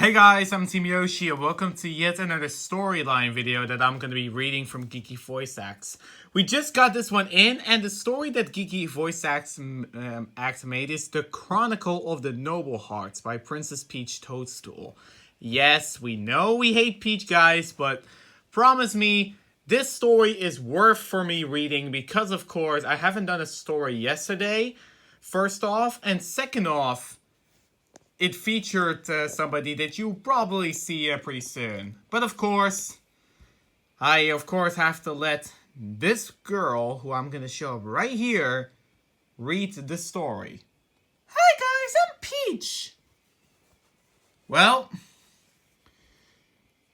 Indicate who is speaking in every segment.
Speaker 1: Hey guys, I'm Team Yoshi and welcome to yet another storyline video that I'm going to be reading from Geeky Voice Acts. We just got this one in, and the story that Geeky Voice Acts made is The Chronicle of the Noble Hearts by Princess Peach Toadstool. Yes, we know we hate Peach, guys, but promise me, this story is worth for me reading because, of course, I haven't done a story yesterday, first off, and second off, it featured somebody that you'll probably see pretty soon. But of course, I have to let this girl, who I'm gonna show up right here, read the story. Hi guys, I'm Peach! Well,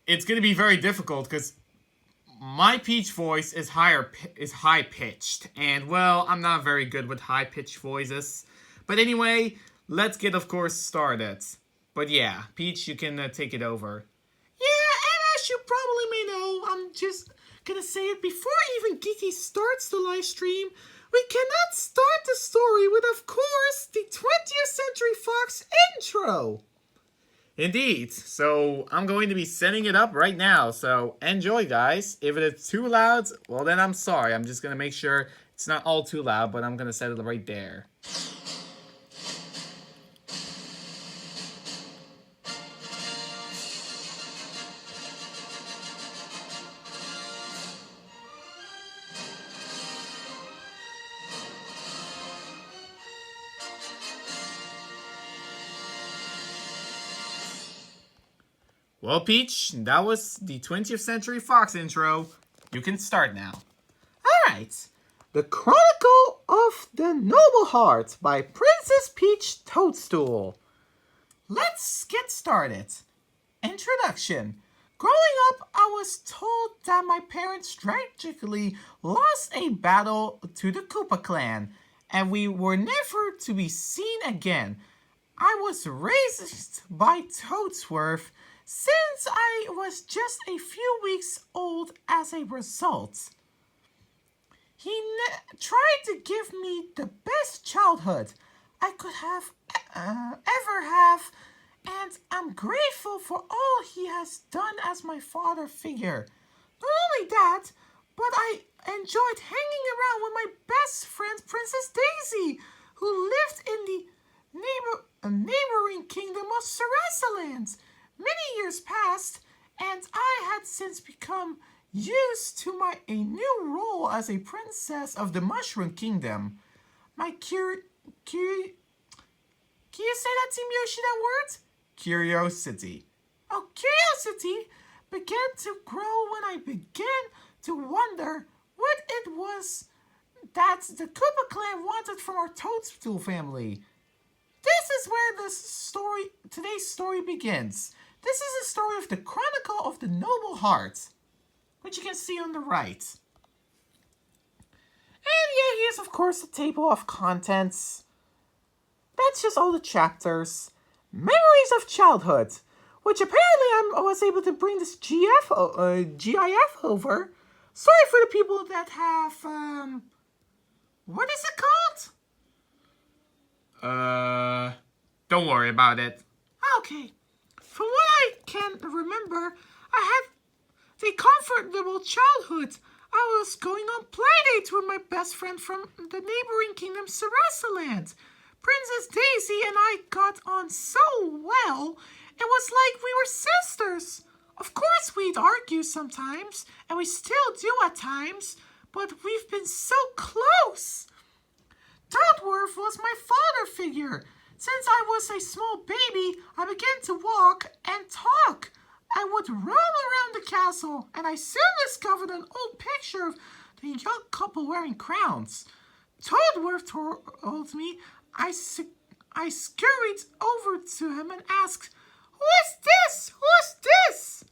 Speaker 1: it's gonna be very difficult because my Peach voice is high pitched, and well, I'm not very good with high pitched voices. But anyway, let's get, of course, started. But yeah, Peach, you can take it over. Yeah, and as you probably may know, I'm just gonna say it before even Geeky starts the live stream, we cannot start the story with, of course, the 20th Century Fox intro. Indeed, so I'm going to be setting it up right now, so enjoy, guys. If it is too loud, well then I'm sorry. I'm just gonna make sure it's not all too loud, but I'm gonna set it right there. Well, Peach, that was the 20th Century Fox intro. You can start now. Alright. The Chronicle of the Noble Heart by Princess Peach Toadstool. Let's get started. Introduction. Growing up, I was told that my parents tragically lost a battle to the Koopa clan, and we were never to be seen again. I was raised by Toadsworth since I was just a few weeks old as a result. He tried to give me the best childhood I could have ever have, and I'm grateful for all he has done as my father figure. Not only that, but I enjoyed hanging around with my best friend Princess Daisy, who lived in the neighboring kingdom of Sarasaland. Many years passed, and I had since become used to a new role as a princess of the Mushroom Kingdom. My can you say that, Team Yoshi, that word? Curiosity. Oh, curiosity began to grow when I began to wonder what it was that the Koopa clan wanted from our Toadstool family. This is where today's story begins. This is the story of the Chronicle of the Noble Heart, which you can see on the right. And yeah, here's of course the table of contents. That's just all the chapters. Memories of childhood, which apparently I was able to bring this GIF over. Sorry for the people that have, what is it called? Don't worry about it. Okay. From what I can remember, I had a comfortable childhood. I was going on playdates with my best friend from the neighboring kingdom, Sarasaland. Princess Daisy and I got on so well, it was like we were sisters. Of course we'd argue sometimes, and we still do at times, but we've been so close. Toadworth was my father figure. Since I was a small baby, I began to walk and talk. I would roam around the castle, and I soon discovered an old picture of the young couple wearing crowns. Toadworth told me. I scurried over to him and asked, "Who is this? Who is this?"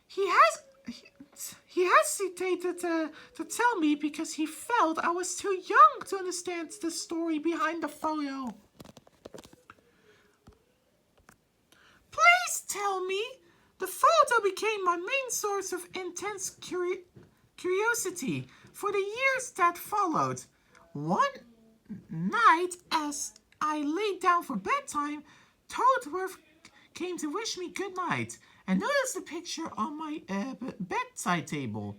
Speaker 1: He hesitated to tell me because he felt I was too young to understand the story behind the photo. Please tell me. The photo became my main source of intense curiosity for the years that followed. One night, as I lay down for bedtime, Toadworth came to wish me good night and noticed the picture on my bedside table.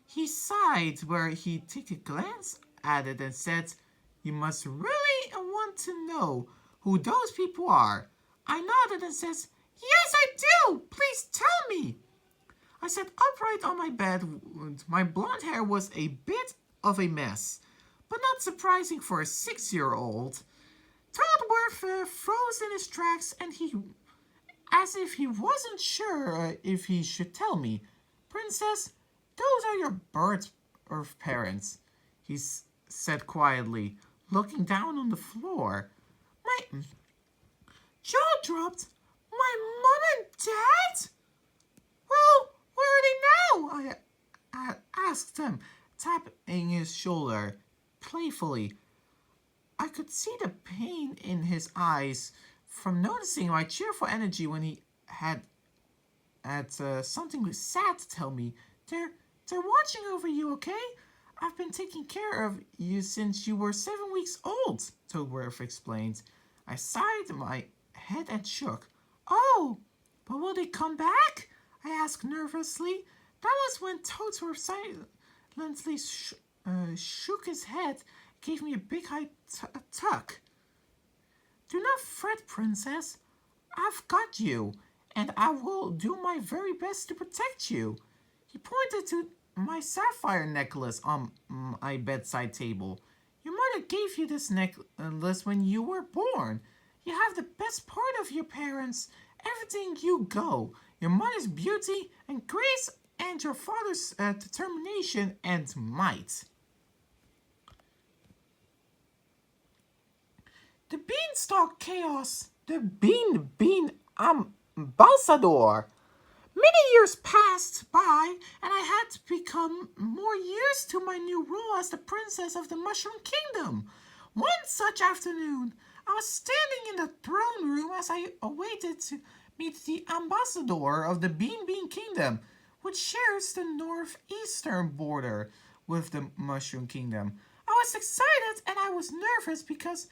Speaker 1: He sighed where he took a glance at it and said, "You must really want to know who those people are." I nodded and said, "Yes, I do. Please tell me." I sat upright on my bed. My blonde hair was a bit of a mess, but not surprising for a 6-year-old. Toddworth froze in his tracks, and as if he wasn't sure if he should tell me. "Princess, those are your birth parents," he said quietly, looking down on the floor. My jaw dropped. "My mom and dad? Well, where are they now?" I asked him, tapping his shoulder playfully. I could see the pain in his eyes from noticing my cheerful energy when he had something sad to tell me. They're watching over you, okay? I've been taking care of you since you were 7 weeks old," Toadworth explained. I sighed my head and shook. "Oh, but will they come back?" I asked nervously. That was when Toadworth silently shook his head, gave me a big high tuck. "Do not fret, Princess. I've got you, and I will do my very best to protect you." He pointed to my sapphire necklace on my bedside table. "Your mother gave you this necklace when you were born. You have the best part of your parents. Everything you go. Your mother's beauty and grace and your father's determination and might." The Beanstalk Chaos. The Bean Ambassador. Many years passed by, and I had to become more used to my new role as the princess of the Mushroom Kingdom. One such afternoon, I was standing in the throne room as I awaited to meet the ambassador of the Bean Kingdom, which shares the northeastern border with the Mushroom Kingdom. I was excited and I was nervous because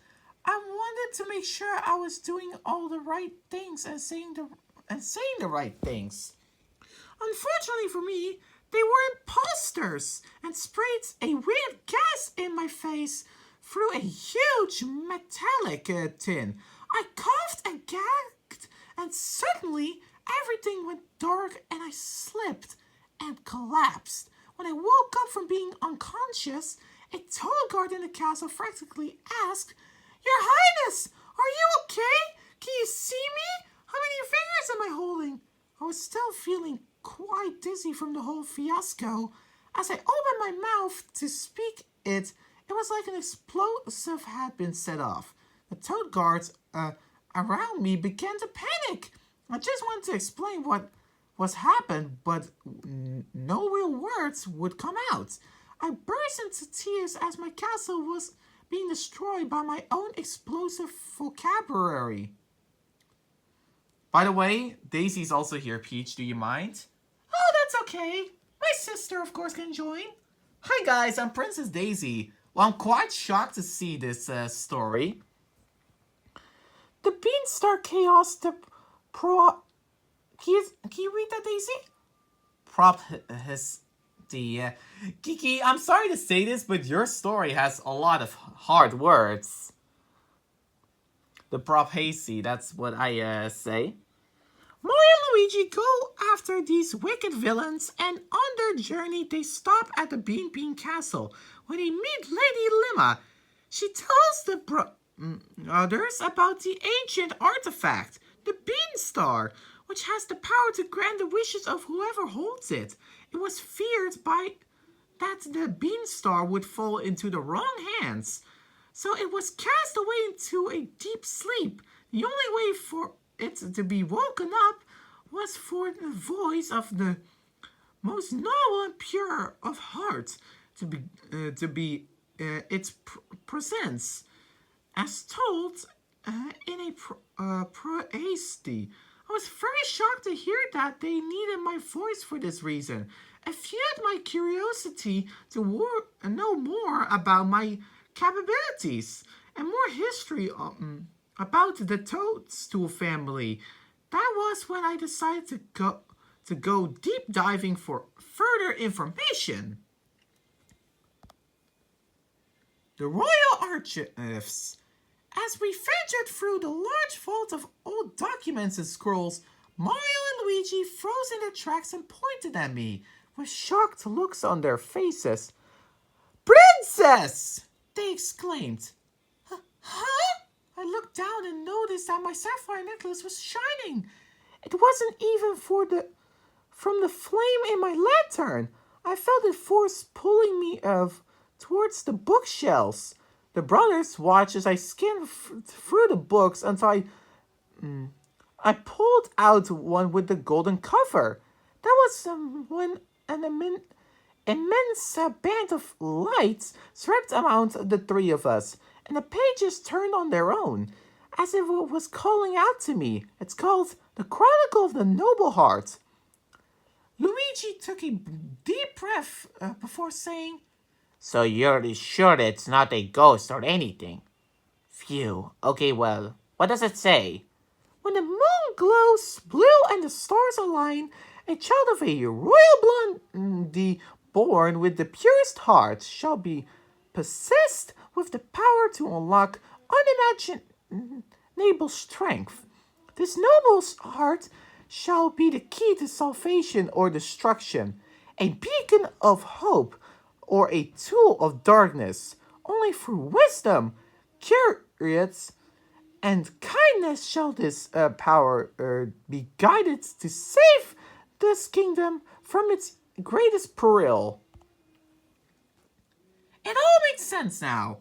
Speaker 1: I wanted to make sure I was doing all the right things and saying the right things. Unfortunately for me, they were imposters and sprayed a weird gas in my face through a huge metallic tin. I coughed and gagged, and suddenly everything went dark and I slipped and collapsed. When I woke up from being unconscious, a toad guard in the castle frantically asked, "Your Highness, are you okay? Can you see me? How many fingers am I holding?" I was still feeling quite dizzy from the whole fiasco. As I opened my mouth to speak it was like an explosive had been set off. The toad guards around me began to panic. I just wanted to explain what was happened, but no real words would come out. I burst into tears as my castle was being destroyed by my own explosive vocabulary. By the way, Daisy's also here, Peach. Do you mind? Oh, that's okay. My sister, of course, can join. Hi, guys. I'm Princess Daisy. Well, I'm quite shocked to see this story. The Beanstalk Chaos, Can you read that, Daisy? Kiki, I'm sorry to say this, but your story has a lot of hard words. The Prophecy, that's what I say. Mario and Luigi go after these wicked villains, and on their journey they stop at the Bean Castle, where they meet Lady Limma. She tells the others about the ancient artifact, the Beanstar, which has the power to grant the wishes of whoever holds it. It was feared that the Beanstar would fall into the wrong hands, so it was cast away into a deep sleep. The only way for it to be woken up was for the voice of the most noble and pure of heart to be its presence, as told in a prophecy. I was very shocked to hear that they needed my voice for this reason. It fueled my curiosity to know more about my capabilities and more history about the Toadstool family. That was when I decided to go deep diving for further information. The Royal Archives. As we ventured through the large vault of old documents and scrolls, Mario and Luigi froze in their tracks and pointed at me with shocked looks on their faces. Princess! They exclaimed. Huh? I looked down and noticed that my sapphire necklace was shining. It wasn't even from the flame in my lantern. I felt a force pulling me towards the bookshelves. The brothers watched as I skimmed through the books until I pulled out one with the golden cover. That was when an immense band of lights swept around the three of us, and the pages turned on their own, as if it was calling out to me. It's called The Chronicle of the Noble Heart. Luigi took a deep breath before saying, So you're sure it's not a ghost or anything? Phew. Okay, well, what does it say? When the moon glows blue and the stars align, a child of a royal blondie born with the purest heart shall be possessed with the power to unlock unimaginable strength. This noble's heart shall be the key to salvation or destruction, a beacon of hope or a tool of darkness. Only through wisdom, courage, and kindness shall this power be guided to save this kingdom from its greatest peril. It all makes sense now.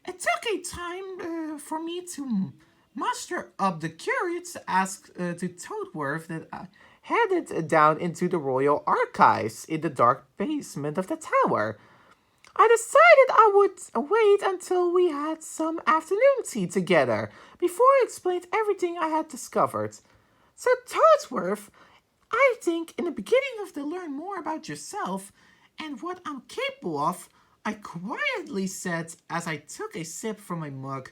Speaker 1: It took a time for me to muster up the courage to ask to Toadworth that I headed down into the royal archives in the dark basement of the tower. I decided I would wait until we had some afternoon tea together before I explained everything I had discovered. So, Toadsworth, I think in the beginning of to learn more about yourself and what I'm capable of, I quietly said as I took a sip from my mug.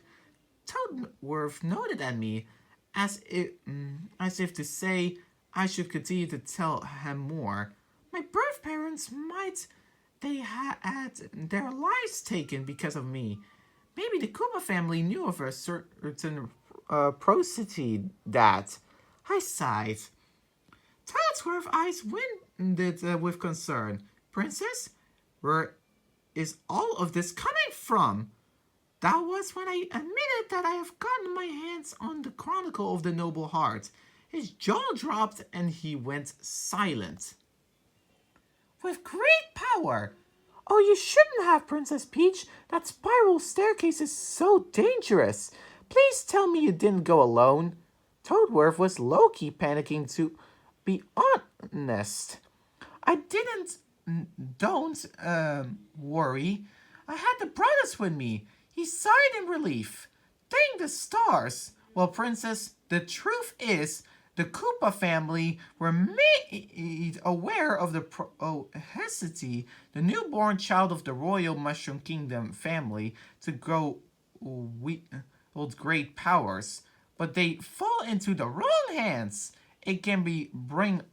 Speaker 1: Toadworth nodded at me as if to say I should continue to tell him more. My birth parents they had their lives taken because of me. Maybe the Koopa family knew of a certain prosody that. I sighed. Toadsworth's eyes widened with concern. Princess, where is all of this coming from? That was when I admitted that I have gotten my hands on the Chronicle of the Noble Heart. His jaw dropped and he went silent. With great power. Oh, you shouldn't have, Princess Peach. That spiral staircase is so dangerous. Please tell me you didn't go alone. Toadworth was low-key panicking, to be honest. I didn't. Don't worry. I had the brothers with me. He sighed in relief. Thank the stars. Well, Princess, the truth is, the Koopa family were made aware of the propensity, the newborn child of the Royal Mushroom Kingdom family, to grow with great powers. But they fall into the wrong hands. It can bring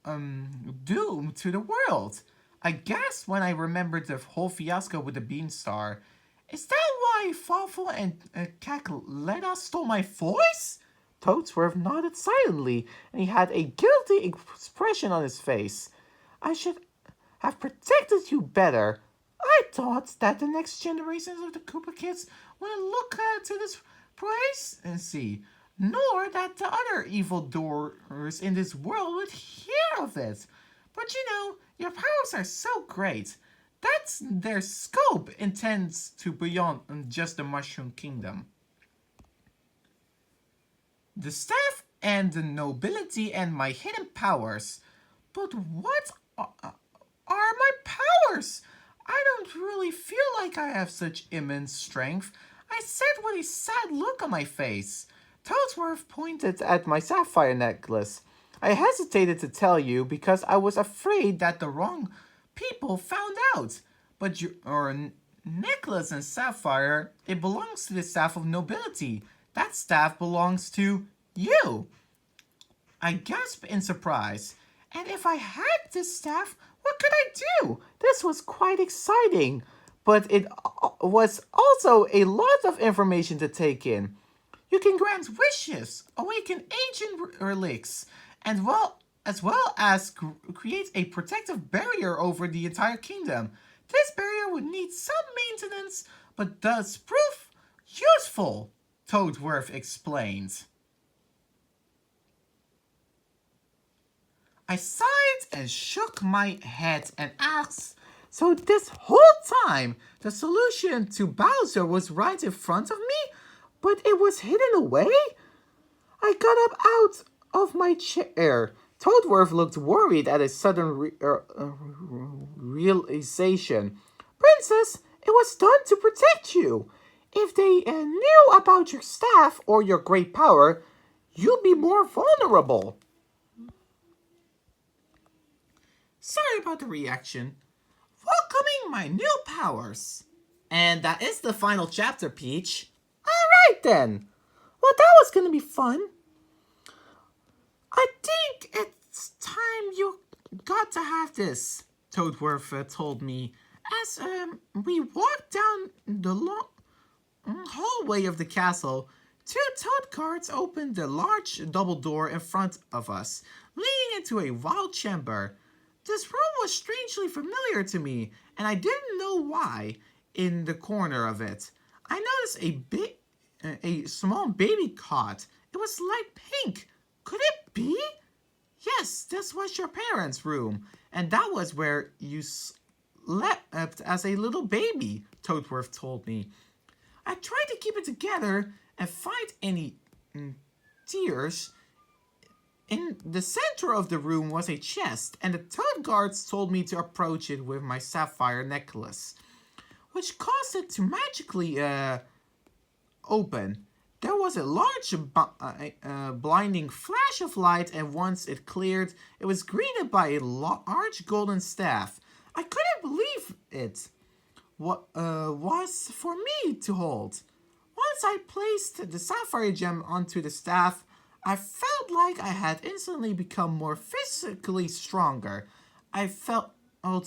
Speaker 1: doom to the world. I gasped when I remembered the whole fiasco with the Beamstar. Is that why Fawful and Cackletta stole my voice? Toadsworth nodded silently, and he had a guilty expression on his face. I should have protected you better. I thought that the next generations of the Koopa kids wouldn't look to this place and see, nor that the other evildoers in this world would hear of it. But you know, your powers are so great. That's their scope intends to beyond just the Mushroom Kingdom. The staff and the nobility and my hidden powers. But what are my powers? I don't really feel like I have such immense strength. I said with a sad look on my face. Toadsworth pointed at my sapphire necklace. I hesitated to tell you because I was afraid that the wrong people found out. But your necklace and sapphire, it belongs to the staff of nobility. That staff belongs to you. I gasped in surprise. And if I had this staff, what could I do? This was quite exciting, but it was also a lot of information to take in. You can grant wishes, awaken ancient relics, and as well as create a protective barrier over the entire kingdom. This barrier would need some maintenance, but does prove useful, Toadworth explained. I sighed and shook my head and asked, so this whole time, the solution to Bowser was right in front of me, but it was hidden away? I got up out of my chair. Toadworth looked worried at a sudden realization. Princess, it was done to protect you. If they knew about your staff or your great power, you'd be more vulnerable. Sorry about the reaction. Welcoming my new powers. And that is the final chapter, Peach. Alright then. Well, that was gonna be fun. I think it's time you got to have this, Toadworth told me as we walked down the long hallway of the castle. Two toad guards opened the large double door in front of us, leading into a wild chamber. This room was strangely familiar to me, and I didn't know why. In the corner of it, I noticed a small baby cot. It was light pink. Could it be? Yes, this was your parents' room, and that was where you slept as a little baby, Toadworth told me. I tried to keep it together and find any tears. In the center of the room was a chest, and the toad guards told me to approach it with my sapphire necklace, which caused it to magically open. There was a large blinding flash of light, and once it cleared, it was greeted by a large golden staff. I couldn't believe it was for me to hold. Once I placed the sapphire gem onto the staff, I felt like I had instantly become more physically stronger. I felt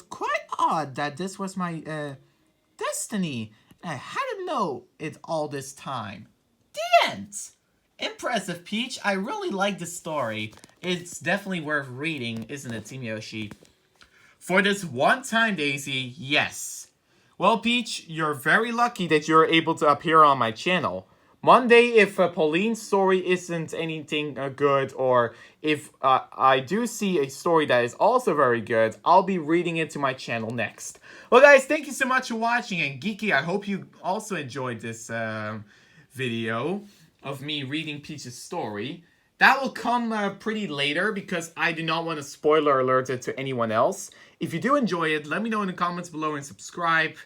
Speaker 1: quite odd that this was my destiny, and I hadn't known it all this time. The end! Impressive, Peach. I really like this story. It's definitely worth reading, isn't it, Team Yoshi? For this one time, Daisy, yes. Well, Peach, you're very lucky that you're able to appear on my channel. Monday, if Pauline's story isn't anything good, or if I do see a story that is also very good, I'll be reading it to my channel next. Well, guys, thank you so much for watching, and Geeky, I hope you also enjoyed this video of me reading Peach's story. That will come pretty later, because I do not want to spoiler alert it to anyone else. If you do enjoy it, let me know in the comments below and subscribe.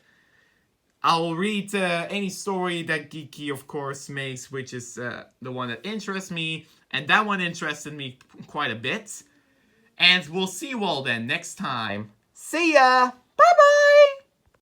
Speaker 1: I'll read any story that Geeky, of course, makes, which is the one that interests me. And that one interested me quite a bit. And we'll see you all then next time. See ya!